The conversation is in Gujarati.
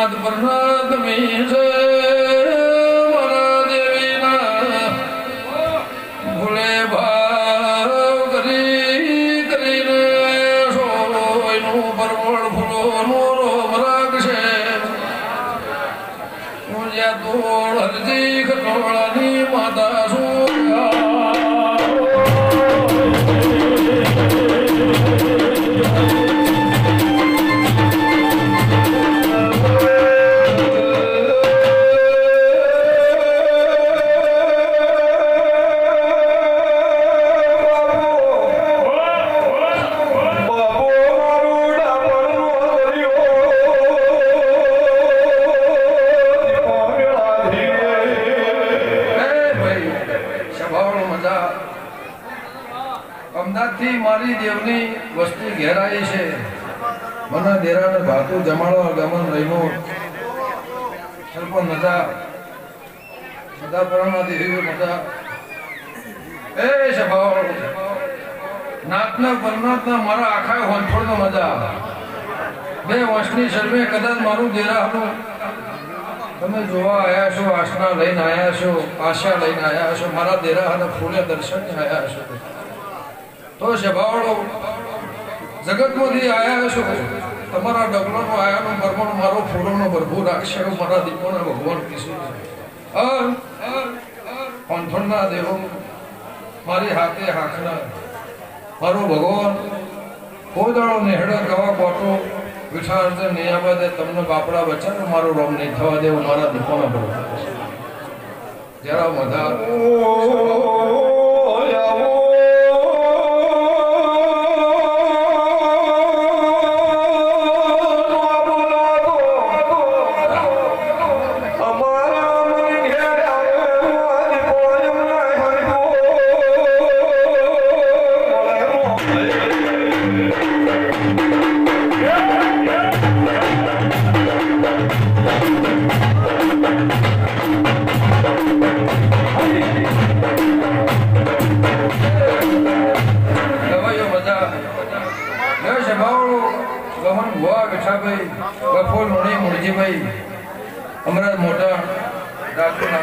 નાદ પ્રસાદ મીસે મારા દેવીના ભૂલે ભાવ કરીને સોયનું પરવળ ફૂલોનું રોમ રાખશે હું જ્યાં તોડ હરજી ખટોળાની માતા શું અમદાવાદથી મારી દેવની વસ્તી ઘેરાઈ છે મને દેરાને ભાતું જમાડો ગમન રહીનો સરપંચ નતા સદાપરાના દેવી નતા એ સભાવાળો નાથના પરનાથના મારા આખા હોનફોડનો મજા બે વર્ષની સર્વે કદાચ મારું દેરાનું તમે જોવા આવ્યા છો આશના લઈને આવ્યા છો આશા લઈને આવ્યા છો મારા દેરાને ફૂલે દર્શનને આવ્યા છો તો સભાવાળો જગતમાંથી આવ્યા છો તમારા ડગલાનો આયાનો પરમાણુ મારો ફૂલોનો ભરપૂર રાખશે મારા દીપોના ભગવાન કીશું કોન્ફરના દેવો મારી હાથે હાંકના મારો ભગવાન કોદાળો નેહડો ગવા કોટો વિઠાર્જન નિયામતે તમને બાપડા બચાવ મારો રોમ નહીં થવા દેવો મારા દીપોના ભગવાન જરા મધા બફોર મુળજીભાઈ અમારા મોટા ડાક્ટર